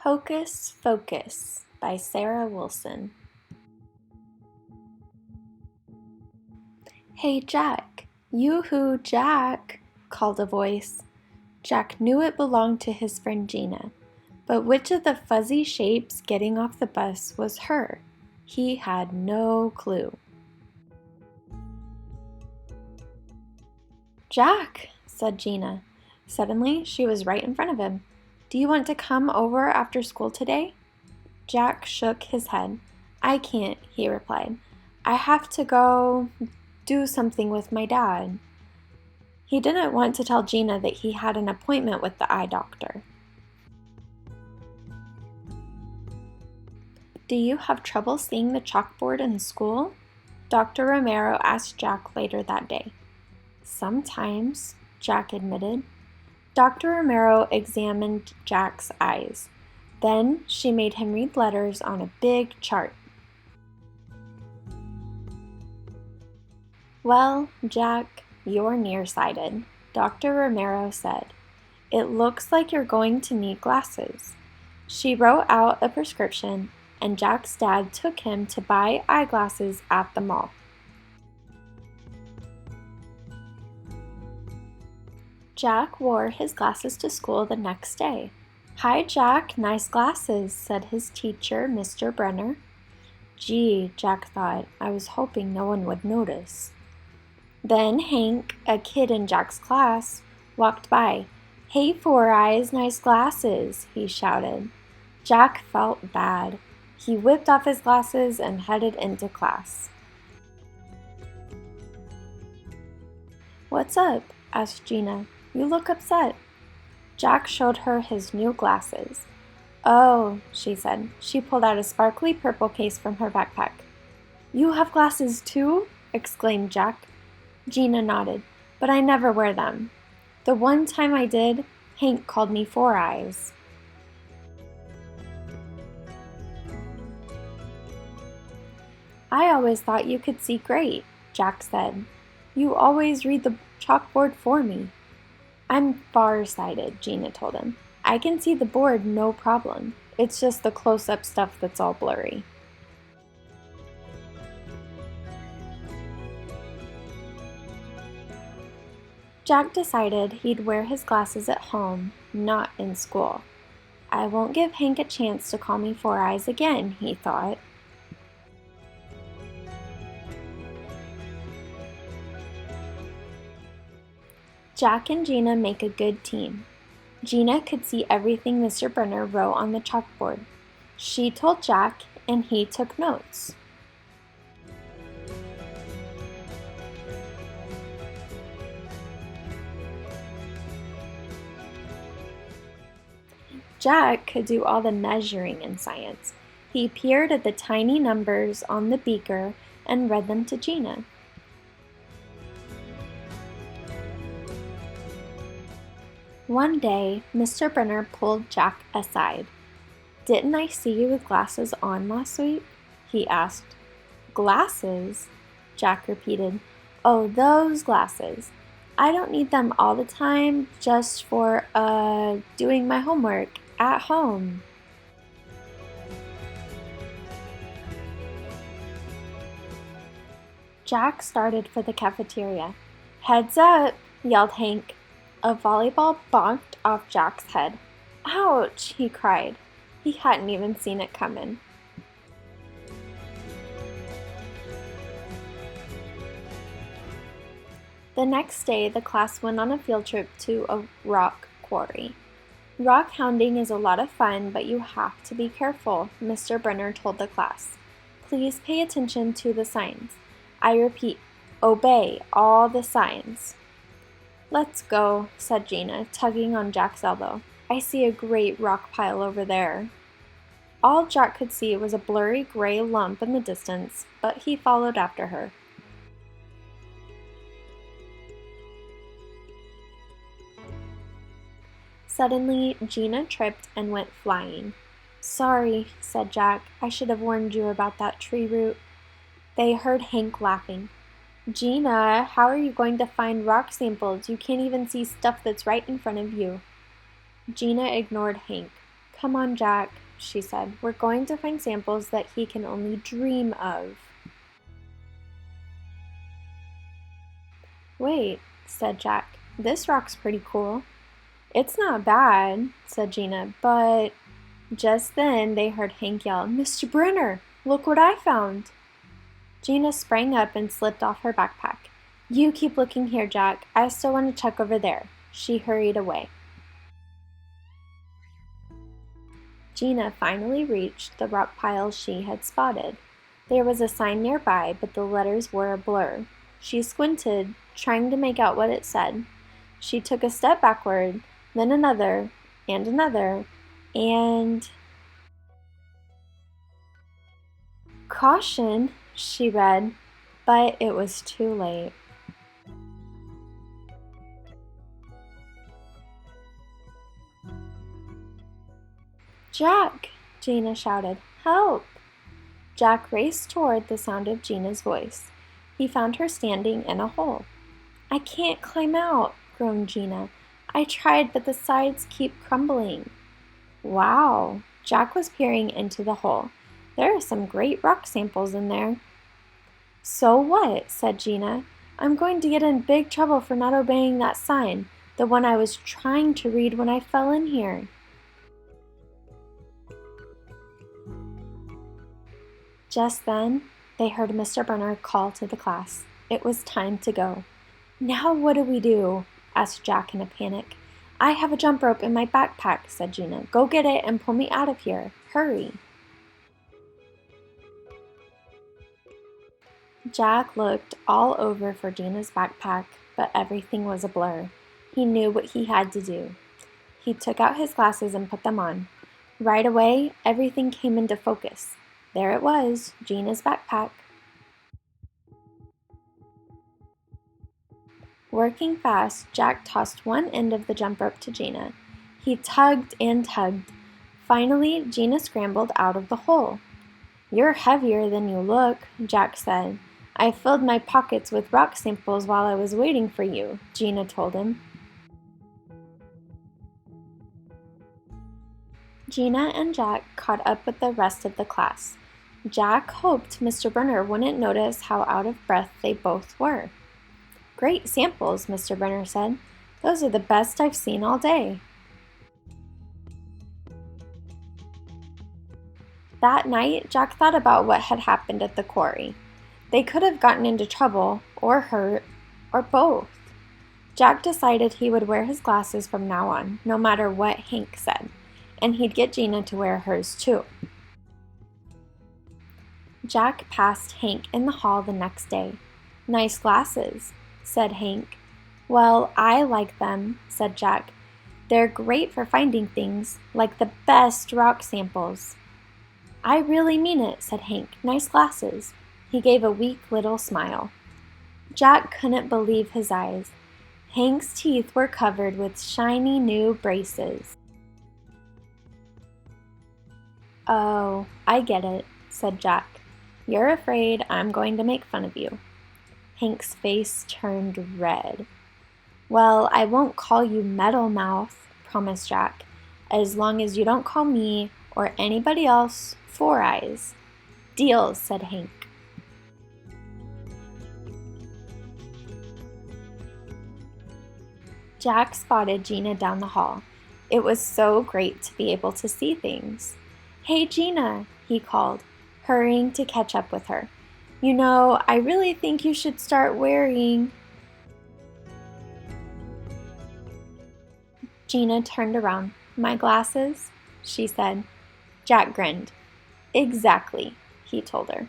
Hocus Focus by Sarah Wilson. Hey, Jack! Yoo-hoo, Jack! Called a voice. Jack knew it belonged to his friend Gina, but which of the fuzzy shapes getting off the bus was her? He had no clue. Jack, said Gina. Suddenly, she was right in front of him. Do you want to come over after school today? Jack shook his head. I can't, he replied. I have to go do something with my dad. He didn't want to tell Gina that he had an appointment with the eye doctor. Do you have trouble seeing the chalkboard in school? Dr. Romero asked Jack later that day. Sometimes, Jack admitted. Dr. Romero examined Jack's eyes. Then she made him read letters on a big chart. Well, Jack, you're nearsighted, Dr. Romero said. It looks like you're going to need glasses. She wrote out a prescription, and Jack's dad took him to buy eyeglasses at the mall. Jack wore his glasses to school the next day. Hi, Jack, nice glasses, said his teacher, Mr. Brenner. Gee, Jack thought, I was hoping no one would notice. Then Hank, a kid in Jack's class, walked by. Hey, Four Eyes, nice glasses, he shouted. Jack felt bad. He whipped off his glasses and headed into class. What's up? Asked Gina. You look upset. Jack showed her his new glasses. Oh, she said. She pulled out a sparkly purple case from her backpack. You have glasses too? Exclaimed Jack. Gina nodded, but I never wear them. The one time I did, Hank called me Four Eyes. I always thought you could see great, Jack said. You always read the chalkboard for me. I'm far-sighted, Gina told him. I can see the board no problem. It's just the close-up stuff that's all blurry. Jack decided he'd wear his glasses at home, not in school. I won't give Hank a chance to call me Four Eyes again, he thought. Jack and Gina make a good team. Gina could see everything Mr. Brenner wrote on the chalkboard. She told Jack, and he took notes. Jack could do all the measuring in science. He peered at the tiny numbers on the beaker and read them to Gina. One day, Mr. Brenner pulled Jack aside. Didn't I see you with glasses on last week? He asked. Glasses? Jack repeated. Oh, those glasses. I don't need them all the time, just for, doing my homework at home. Jack started for the cafeteria. Heads up, yelled Hank. A volleyball bonked off Jack's head. Ouch, he cried. He hadn't even seen it coming. The next day, the class went on a field trip to a rock quarry. Rock hounding is a lot of fun, but you have to be careful, Mr. Brenner told the class. Please pay attention to the signs. I repeat, obey all the signs. Let's go, said Gina, tugging on Jack's elbow. I see a great rock pile over there. All Jack could see was a blurry gray lump in the distance, but he followed after her. Suddenly, Gina tripped and went flying. Sorry, said Jack. I should have warned you about that tree root. They heard Hank laughing. Gina, how are you going to find rock samples? You can't even see stuff that's right in front of you. Gina ignored Hank. Come on, Jack, she said. We're going to find samples that he can only dream of. Wait, said Jack. This rock's pretty cool. It's not bad, said Gina, but just then they heard Hank yell, Mr. Brenner, look what I found. Gina sprang up and slipped off her backpack. You keep looking here, Jack. I still want to check over there. She hurried away. Gina finally reached the rock pile she had spotted. There was a sign nearby, but the letters were a blur. She squinted, trying to make out what it said. She took a step backward, then another, and... Caution, she read, but it was too late. Jack, Gina shouted. Help! Jack raced toward the sound of Gina's voice. He found her standing in a hole. I can't climb out, groaned Gina. I tried, but the sides keep crumbling. Wow! Jack was peering into the hole. There are some great rock samples in there. So what? Said Gina. I'm going to get in big trouble for not obeying that sign, the one I was trying to read when I fell in here. Just then, they heard Mr. Brenner call to the class. It was time to go. Now what do we do? Asked Jack in a panic. I have a jump rope in my backpack, said Gina. Go get it and pull me out of here. Hurry. Jack looked all over for Gina's backpack, but everything was a blur. He knew what he had to do. He took out his glasses and put them on. Right away, everything came into focus. There it was, Gina's backpack. Working fast, Jack tossed one end of the jump rope to Gina. He tugged and tugged. Finally, Gina scrambled out of the hole. You're heavier than you look, Jack said. I filled my pockets with rock samples while I was waiting for you, Gina told him. Gina and Jack caught up with the rest of the class. Jack hoped Mr. Brenner wouldn't notice how out of breath they both were. Great samples, Mr. Brenner said. Those are the best I've seen all day. That night, Jack thought about what had happened at the quarry. They could have gotten into trouble, or hurt, or both. Jack decided he would wear his glasses from now on, no matter what Hank said, and he'd get Gina to wear hers too. Jack passed Hank in the hall the next day. Nice glasses, said Hank. Well, I like them, said Jack. They're great for finding things, like the best rock samples. I really mean it, said Hank. Nice glasses. He gave a weak little smile. Jack couldn't believe his eyes. Hank's teeth were covered with shiny new braces. Oh, I get it, said Jack. You're afraid I'm going to make fun of you. Hank's face turned red. Well, I won't call you Metal Mouth, promised Jack, as long as you don't call me or anybody else Four Eyes. Deal, said Hank. Jack spotted Gina down the hall. It was so great to be able to see things. Hey, Gina, he called, hurrying to catch up with her. You know, I really think you should start wearing... Gina turned around. My glasses? She said. Jack grinned. Exactly, he told her.